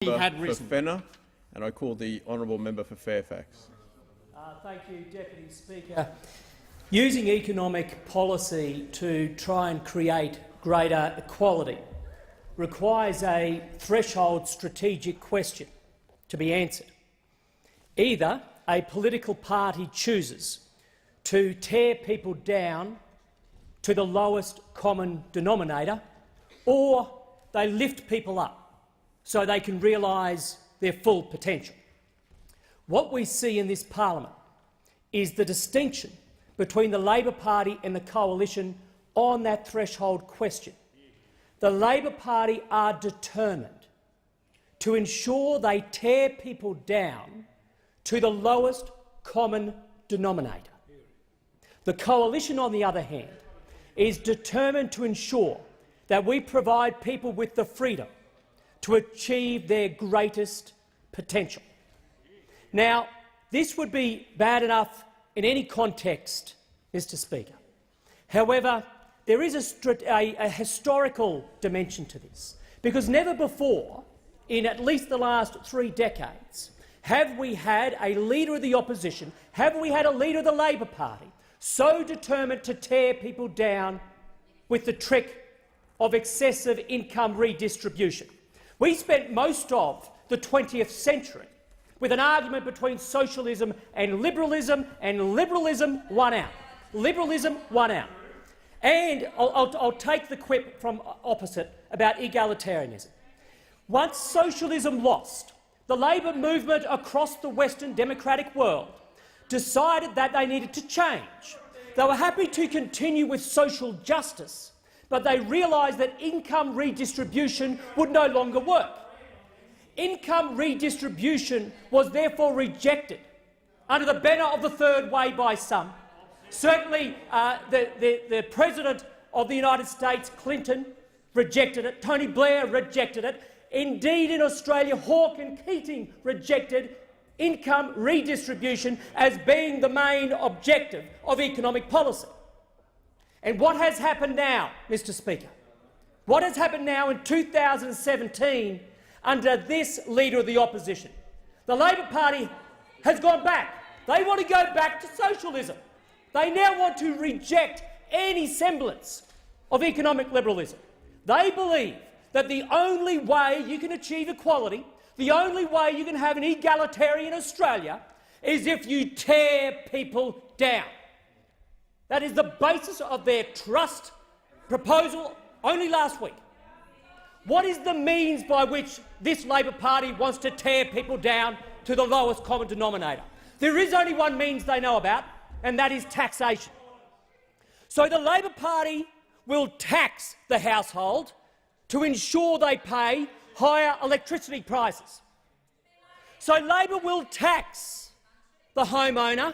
He had risen. For Fenner, and I call the honourable member for Fairfax. Thank you, Deputy Speaker. Using economic policy to try and create greater equality requires a threshold strategic question to be answered. Either a political party chooses to tear people down to the lowest common denominator, or they lift people up so they can realise their full potential. What we see in this parliament is the distinction between the Labor Party and the Coalition on that threshold question. The Labor Party are determined to ensure they tear people down to the lowest common denominator. The Coalition, on the other hand, is determined to ensure that we provide people with the freedom to achieve their greatest potential. Now, this would be bad enough in any context, Mr. Speaker. However, there is a historical dimension to this, because never before, in at least the last 3 decades, have we had a leader of the opposition, have we had a leader of the Labor Party so determined to tear people down with the trick of excessive income redistribution. We spent most of the 20th century with an argument between socialism and liberalism won out. Liberalism won out. And I'll take the quip from opposite about egalitarianism. Once socialism lost, the Labor movement across the Western democratic world decided that they needed to change. They were happy to continue with social justice, but they realised that income redistribution would no longer work. Income redistribution was therefore rejected under the banner of the third way by some. Certainly the President of the United States, Clinton, rejected it. Tony Blair rejected it. Indeed, in Australia, Hawke and Keating rejected income redistribution as being the main objective of economic policy. And what has happened now, Mr. Speaker? What has happened now in 2017 under this Leader of the Opposition? The Labor Party has gone back. They want to go back to socialism. They now want to reject any semblance of economic liberalism. They believe that the only way you can achieve equality, the only way you can have an egalitarian Australia, is if you tear people down. That is the basis of their trust proposal only last week. What is the means by which this Labor Party wants to tear people down to the lowest common denominator? There is only one means they know about, and that is taxation. So the Labor Party will tax the household to ensure they pay higher electricity prices. So Labor will tax the homeowner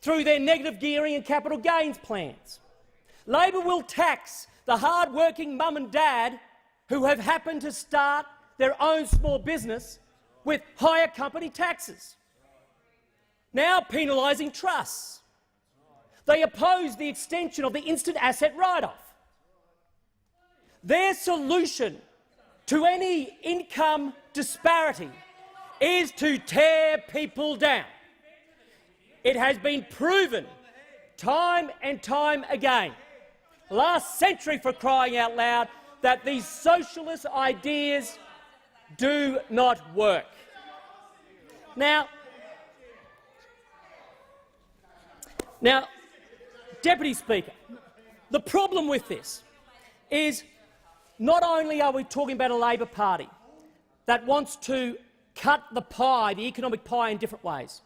through their negative gearing and capital gains plans. Labor will tax the hard-working mum and dad who have happened to start their own small business with higher company taxes. Now penalising trusts. They oppose the extension of the instant asset write-off. Their solution to any income disparity is to tear people down. It has been proven time and time again, last century for crying out loud, that these socialist ideas do not work. Now, Deputy Speaker, the problem with this is not only are we talking about a Labor Party that wants to cut the pie, the economic pie, in different ways,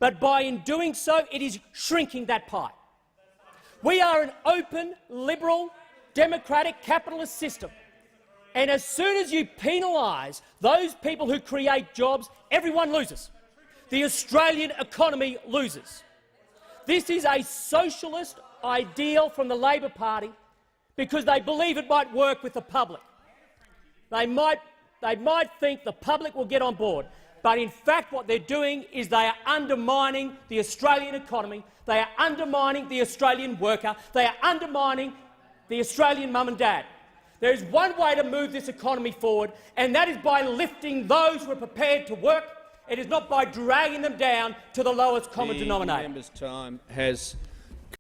but by in doing so it is shrinking that pie. We are an open, liberal, democratic, capitalist system, and as soon as you penalise those people who create jobs, everyone loses. The Australian economy loses. This is a socialist ideal from the Labor Party because they believe it might work with the public. They might think the public will get on board, but in fact what they're doing is they are undermining the Australian economy, they are undermining the Australian worker, they are undermining the Australian mum and dad. There is one way to move this economy forward, and that is by lifting those who are prepared to work. It is not by dragging them down to the lowest common denominator. The member's time has